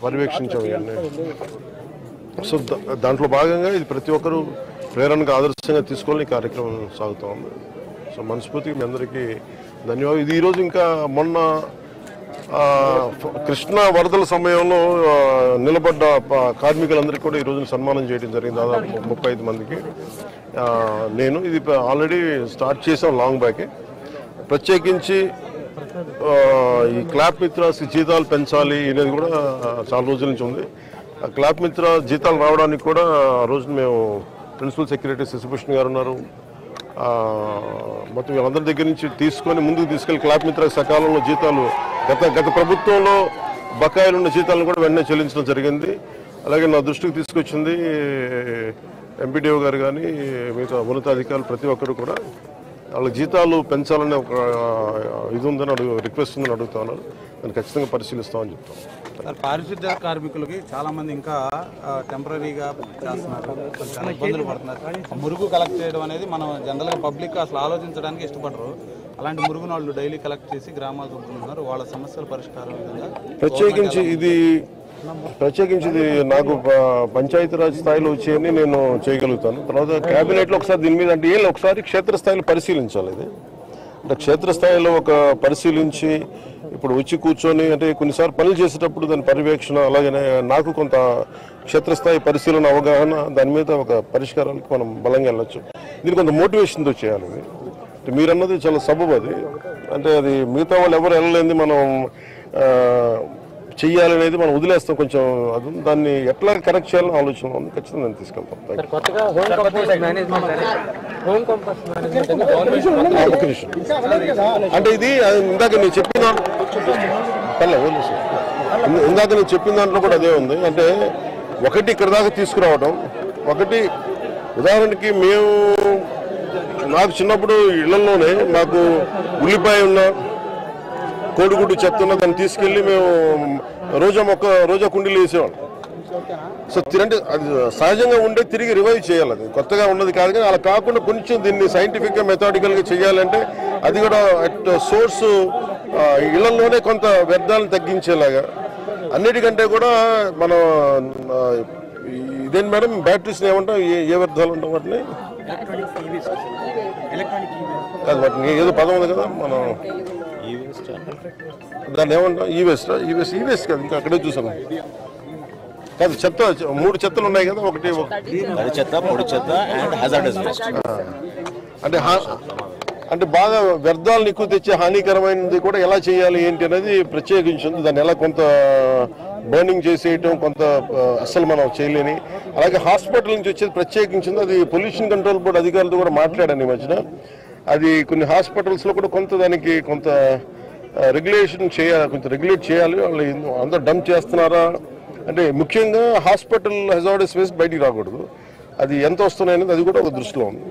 పర్యవేక్షించాము ఇవన్నీ. సో దాంట్లో భాగంగా ఇది ప్రతి ఒక్కరూ ప్రేరణగా ఆదర్శంగా తీసుకోవాలని కార్యక్రమం సాగుతూ ఉంది. సో మనస్ఫూర్తిగా మీ అందరికీ ధన్యవాదాలు. ఇది ఈరోజు ఇంకా మొన్న కృష్ణా వరదల సమయంలో నిలబడ్డ కార్మికులందరికీ కూడా ఈరోజు సన్మానం చేయడం జరిగింది. దాదాపు 35 మందికి. నేను ఇది ఆల్రెడీ స్టార్ట్ చేసాం లాంగ్ బ్యాకే. ప్రత్యేకించి ఈ క్లాప్ మిత్రాస్ జీతాలు పెంచాలి అనేది కూడా చాలా రోజుల నుంచి ఉంది. క్లాప్ మిత్ర జీతాలు రావడానికి కూడా ఆ రోజు మేము ప్రిన్సిపల్ సెక్రటరీ శశిభూషణ్ గారు ఉన్నారు, మొత్తం వీళ్ళందరి దగ్గర నుంచి తీసుకొని ముందుకు తీసుకెళ్లి క్లాప్ మిత్ర సకాలంలో జీతాలు గత ప్రభుత్వంలో బకాయిలు ఉన్న జీతాలను కూడా వెంటనే చెల్లించడం జరిగింది. అలాగే నా దృష్టికి తీసుకొచ్చింది ఎంపీడీఓ గారు కానీ మిగతా ఉన్నతాధికారులు ప్రతి ఒక్కరు కూడా వాళ్ళ జీతాలు పెంచాలనే ఒక ఇది ఉందని రిక్వెస్ట్ ఉందని అడుగుతా ఉన్నారు. దాన్ని ఖచ్చితంగా పరిశీలిస్తామని చెప్తాం. పారిశుద్ధ్య కార్మికులకి చాలా మంది ఇంకా టెంపరీగా చేస్తున్నారు, చాలా ఇబ్బందులు పడుతున్నారు. మురుగు కలెక్ట్ చేయడం అనేది మనం జనరల్గా పబ్లిక్ అసలు ఆలోచించడానికి ఇష్టపడరు. అలాంటి మురుగును వాళ్ళు డైలీ కలెక్ట్ చేసి గ్రామాలు చూపుతున్నారు. వాళ్ళ సమస్యల పరిష్కారం విధంగా ప్రత్యేకించి ఇది నాకు పంచాయతీరాజ్ స్థాయిలో వచ్చేయని నేను చేయగలుగుతాను. తర్వాత క్యాబినెట్లో ఒకసారి దీని మీద అంటే ఒకసారి క్షేత్రస్థాయిలో పరిశీలించాలి. ఇది అంటే క్షేత్రస్థాయిలో ఒక పరిశీలించి ఇప్పుడు వచ్చి కూర్చొని అంటే కొన్నిసార్లు పనులు చేసేటప్పుడు దాని పర్యవేక్షణ అలాగనే నాకు కొంత క్షేత్రస్థాయి పరిశీలన అవగాహన దాని మీద ఒక పరిష్కారాలకు మనం బలంగా వెళ్ళొచ్చు. దీన్ని కొంత మోటివేషన్తో చేయాలి. ఇది మీరన్నది చాలా సబబు. అది అంటే అది మిగతా వాళ్ళు ఎవరు వెళ్ళలేని మనం చెయ్యాలనేది మనం వదిలేస్తాం. కొంచెం అది దాన్ని ఎట్లా కరెక్ట్ చేయాలని ఆలోచన ఉంది. ఖచ్చితంగా నేను తీసుకెళ్తాం. అంటే ఇది ఇందాక నేను చెప్పిన దాంట్లో కూడా అదే ఉంది. అంటే ఒకటి ఇక్కడ దాకా తీసుకురావడం, ఒకటి ఉదాహరణకి నాకు చిన్నప్పుడు ఇళ్లలోనే మాకు ఉల్లిపాయ ఉన్న కోడిగుడ్డు చెప్తున్నా దాన్ని తీసుకెళ్ళి మేము రోజా కుండీలు వేసేవాళ్ళం. సో అంటే అది సహజంగా ఉండే తిరిగి రివైవ్ చేయాలి. అది కొత్తగా ఉన్నది కాదు. కానీ అలా కాకుండా కొంచెం దీన్ని సైంటిఫిక్గా మెథాడికల్గా చేయాలంటే అది కూడా అట్ సోర్స్ ఇళ్లలోనే కొంత వ్యర్థాలను తగ్గించేలాగా అన్నిటికంటే కూడా మనం ఇదేంటి మేడం బ్యాటరీస్ని ఏమంటాం, ఏ వ్యర్థాలు ఉంటాం వాటిని కాదు, వాటిని ఏదో పదం ఉంది కదా మనం దాన్ని ఏమంటాం, ఈవేస్ట్ కాదు, ఇంకా అక్కడే చూసాము కాదు. చెత్త 3 చెత్తలు ఉన్నాయి కదా, ఒకటి చెత్త, పొడి చెత్త అండ్ హజార్డస్ వేస్ట్. అంటే బాగా వ్యర్థాలను ఎక్కువ తెచ్చే హానికరమైనది కూడా ఎలా చేయాలి ఏంటి అనేది ప్రత్యేకించింది. దాన్ని ఎలా కొంత బర్నింగ్ చేసేయటం కొంత అస్సలు మనం చేయలేని. అలాగే హాస్పిటల్ నుంచి వచ్చేది ప్రత్యేకించింది. అది పొల్యూషన్ కంట్రోల్ బోర్డు అధికారులతో కూడా మాట్లాడాను ఈ మధ్యన. అది కొన్ని హాస్పిటల్స్లో కూడా కొంత దానికి కొంత రెగ్యులేషన్ చేయాలి, కొంచెం రెగ్యులేట్ చేయాలి. వాళ్ళు అందరూ డంప్ చేస్తున్నారా అంటే ముఖ్యంగా హాస్పిటల్ హజార్డస్ వేస్ట్ బయటికి రాకూడదు. అది ఎంత వస్తున్నాయనేది అది కూడా ఒక దృష్టిలో ఉంది.